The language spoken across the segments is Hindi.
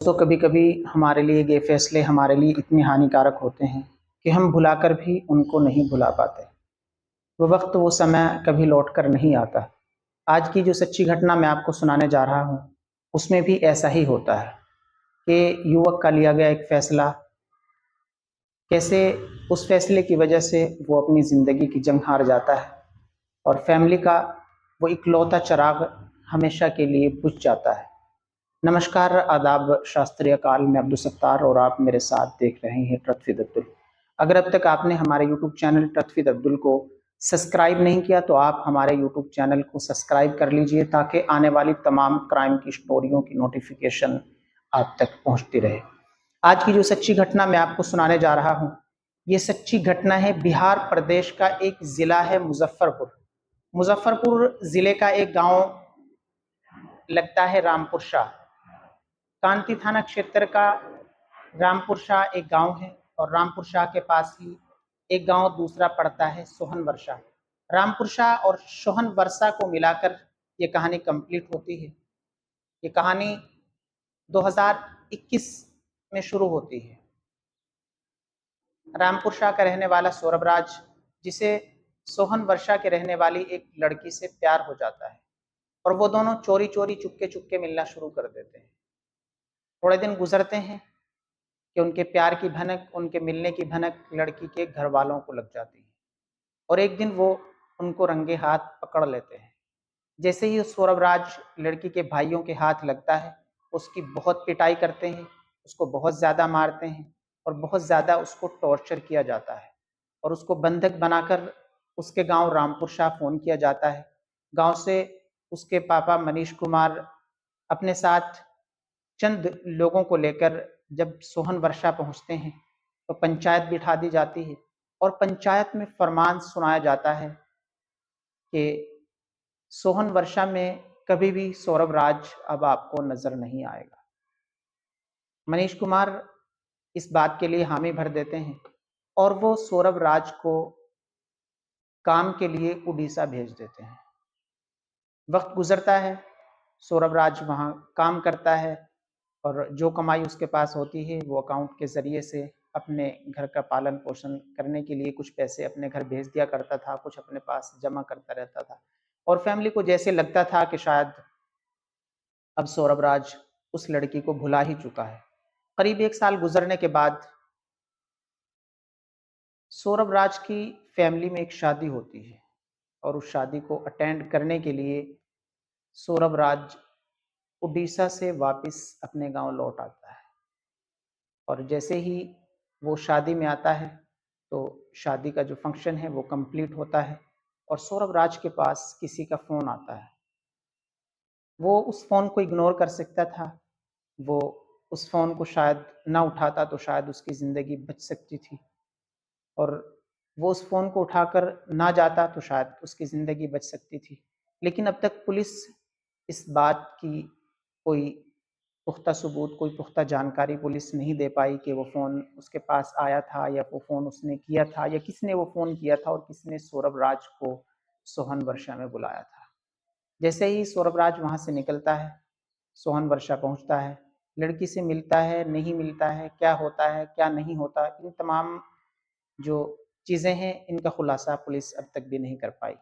तो कभी-कभी हमारे लिए ये फ़ैसले हमारे लिए इतने हानिकारक होते हैं कि हम भुलाकर भी उनको नहीं भुला पाते। वो वक़्त, वो समय कभी लौट कर नहीं आता। आज की जो सच्ची घटना मैं आपको सुनाने जा रहा हूँ, उसमें भी ऐसा ही होता है कि युवक का लिया गया एक फ़ैसला कैसे उस फ़ैसले की वजह से वो अपनी ज़िंदगी की जंग हार जाता है और फ़ैमिली का वो इकलौता चिराग हमेशा के लिए बुझ जाता है। नमस्कार, आदाब, शास्त्रीय काल, मैं अब्दुल सत्तार और आप मेरे साथ देख रहे हैं ट्रथ विद अब्दुल। अगर अब तक आपने हमारे YouTube channel truth with Abdul को सब्सक्राइब नहीं किया तो आप हमारे यूट्यूब चैनल को सब्सक्राइब कर लीजिए ताकि आने वाली तमाम क्राइम की स्टोरियों की नोटिफिकेशन आप तक पहुंचती रहे। आज की जो सच्ची घटना मैं आपको सुनाने जा रहा हूं, ये सच्ची घटना है बिहार प्रदेश का एक जिला है मुजफ्फरपुर। मुजफ्फरपुर जिले का एक गांव लगता है रामपुर शाह। कांती थाना क्षेत्र का रामपुर शाह एक गांव है और रामपुर शाह के पास ही एक गांव दूसरा पड़ता है सोहन वर्षा। रामपुर शाह और सोहन वर्षा को मिलाकर ये कहानी कंप्लीट होती है। ये कहानी 2021 में शुरू होती है। रामपुर शाह का रहने वाला सौरभ राज, जिसे सोहन वर्षा के रहने वाली एक लड़की से प्यार हो जाता है और वो दोनों चोरी चोरी चुपके चुपके मिलना शुरू कर देते हैं। थोड़े दिन गुजरते हैं कि उनके प्यार की भनक, उनके मिलने की भनक लड़की के घर वालों को लग जाती है और एक दिन वो उनको रंगे हाथ पकड़ लेते हैं। जैसे ही सौरभ राज लड़की के भाइयों के हाथ लगता है, उसकी बहुत पिटाई करते हैं, उसको बहुत ज़्यादा मारते हैं और बहुत ज़्यादा उसको टॉर्चर किया जाता है और उसको बंधक बनाकर उसके गांव रामपुर शाह फ़ोन किया जाता है। गांव से उसके पापा मनीष कुमार अपने साथ चंद लोगों को लेकर जब सोहन वर्षा पहुंचते हैं तो पंचायत बिठा दी जाती है और पंचायत में फरमान सुनाया जाता है कि सोहन वर्षा में कभी भी सौरभ राज अब आपको नजर नहीं आएगा। मनीष कुमार इस बात के लिए हामी भर देते हैं और वो सौरभ राज को काम के लिए उड़ीसा भेज देते हैं। वक्त गुजरता है, सौरभ राज वहाँ काम करता है और जो कमाई उसके पास होती है वो अकाउंट के ज़रिए से अपने घर का पालन पोषण करने के लिए कुछ पैसे अपने घर भेज दिया करता था, कुछ अपने पास जमा करता रहता था और फैमिली को जैसे लगता था कि शायद अब सौरभ राज उस लड़की को भुला ही चुका है। करीब 1 साल गुजरने के बाद सौरभ राज की फैमिली में एक शादी होती है और उस शादी को अटेंड करने के लिए सौरभ राज उड़ीसा से वापस अपने गांव लौट आता है और जैसे ही वो शादी में आता है तो शादी का जो फंक्शन है वो कंप्लीट होता है और सौरभ राज के पास किसी का फ़ोन आता है। वो उस फ़ोन को इग्नोर कर सकता था, वो उस फ़ोन को शायद ना उठाता तो शायद उसकी ज़िंदगी बच सकती थी और वो उस फ़ोन को उठाकर ना जाता तो शायद उसकी ज़िंदगी बच सकती थी। लेकिन अब तक पुलिस इस बात की कोई पुख्ता सबूत, कोई पुख्ता जानकारी पुलिस नहीं दे पाई कि वो फ़ोन उसके पास आया था या वो फ़ोन उसने किया था या किसने वो फ़ोन किया था और किसने सौरभ राज को सोहन वर्षा में बुलाया था। जैसे ही सौरभ राज वहाँ से निकलता है, सोहन वर्षा पहुँचता है, लड़की से मिलता है, नहीं मिलता है, क्या होता है, क्या नहीं होता, इन तमाम जो चीज़ें हैं इनका खुलासा पुलिस अब तक भी नहीं कर पाई।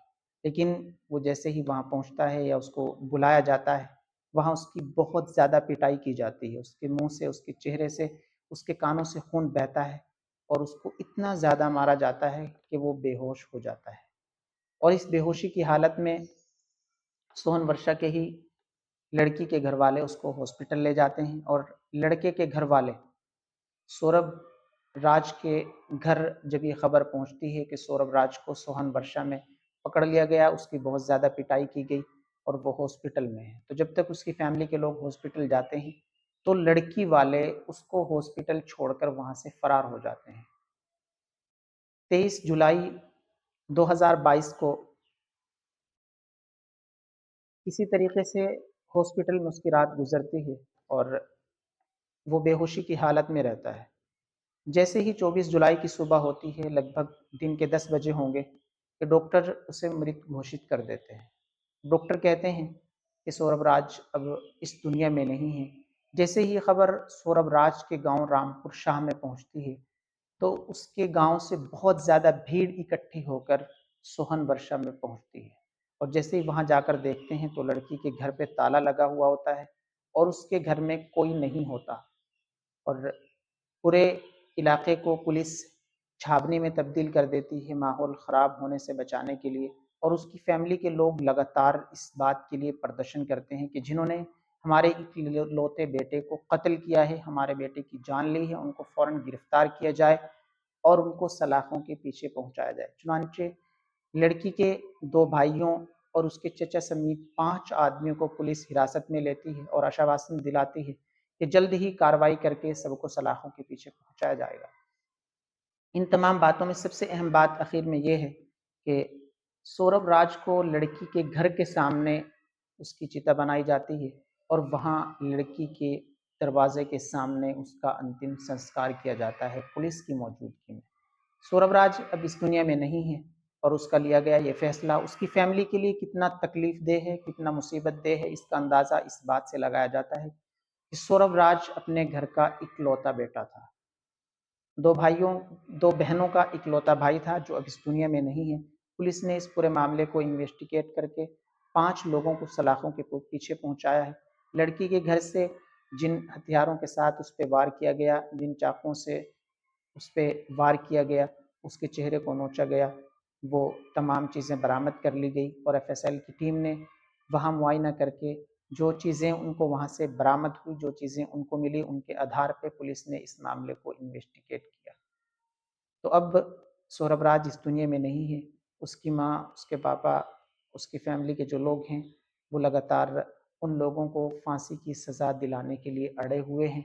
लेकिन वो जैसे ही वहाँ पहुँचता है या उसको बुलाया जाता है, वहाँ उसकी बहुत ज़्यादा पिटाई की जाती है। उसके मुँह से, उसके चेहरे से, उसके कानों से खून बहता है और उसको इतना ज़्यादा मारा जाता है कि वो बेहोश हो जाता है। और इस बेहोशी की हालत में सोहन वर्षा के ही लड़की के घरवाले उसको हॉस्पिटल ले जाते हैं और लड़के के घरवाले सौरभ राज के घर जब ये खबर पहुंचती है कि सौरभ राज को सोहन वर्षा में पकड़ लिया गया, उसकी बहुत ज़्यादा पिटाई की गई और वो हॉस्पिटल में है, तो जब तक उसकी फैमिली के लोग हॉस्पिटल जाते हैं तो लड़की वाले उसको हॉस्पिटल छोड़कर वहाँ से फरार हो जाते हैं। 23 जुलाई 2022 को किसी तरीके से हॉस्पिटल में उसकी रात गुजरती है और वो बेहोशी की हालत में रहता है। जैसे ही 24 जुलाई की सुबह होती है, लगभग दिन के 10 बजे होंगे कि डॉक्टर उसे मृत घोषित कर देते हैं। डॉक्टर कहते हैं कि सौरभ राज अब इस दुनिया में नहीं है जैसे ही ये खबर सौरभ राज के गाँव रामपुर शाह में पहुँचती है, तो उसके गाँव से बहुत ज़्यादा भीड़ इकट्ठी होकर सोहन वर्षा में पहुँचती है। और जैसे ही वहाँ जाकर देखते हैं तो लड़की के घर पे ताला लगा हुआ होता है और उसके घर में कोई नहीं होता। और पूरे इलाके को पुलिस छावनी में तब्दील कर देती है माहौल ख़राब होने से बचाने के लिए। और उसकी फैमिली के लोग लगातार इस बात के लिए प्रदर्शन करते हैं कि जिन्होंने हमारे इकलौते बेटे को कत्ल किया है, हमारे बेटे की जान ली है, उनको फ़ौरन गिरफ्तार किया जाए और उनको सलाखों के पीछे पहुंचाया जाए। चुनांचे लड़की के 2 भाइयों और उसके चचा समेत 5 आदमियों को पुलिस हिरासत में लेती है और आश्वासन दिलाती है कि जल्द ही कार्रवाई करके सबको सलाखों के पीछे पहुंचाया जाएगा। इन तमाम बातों में सबसे अहम बात आखिर में ये है कि सौरभ राज को लड़की के घर के सामने उसकी चिता बनाई जाती है और वहाँ लड़की के दरवाजे के सामने उसका अंतिम संस्कार किया जाता है पुलिस की मौजूदगी में। सौरभ राज अब इस दुनिया में नहीं है और उसका लिया गया ये फैसला उसकी फैमिली के लिए कितना तकलीफ देह है, कितना मुसीबत देह है, इसका अंदाज़ा इस बात से लगाया जाता है कि सौरभ राज अपने घर का इकलौता बेटा था। 2 भाइयों 2 बहनों का इकलौता भाई था जो अब इस दुनिया में नहीं है। पुलिस ने इस पूरे मामले को इन्वेस्टिगेट करके 5 लोगों को सलाखों के पीछे पहुंचाया है। लड़की के घर से जिन हथियारों के साथ उस पे वार किया गया, जिन चाकुओं से उस पे वार किया गया, उसके चेहरे को नोचा गया, वो तमाम चीज़ें बरामद कर ली गई और एफएसएल की टीम ने वहाँ मुआयना करके जो चीज़ें उनको वहाँ से बरामद हुई, जो चीज़ें उनको मिली, उनके आधार पे पुलिस ने इस मामले को इन्वेस्टिगेट किया। तो अब सौरभ राज इस दुनिया में नहीं है। उसकी माँ, उसके पापा, उसकी फैमिली के जो लोग हैं, वो लगातार उन लोगों को फांसी की सज़ा दिलाने के लिए अड़े हुए हैं।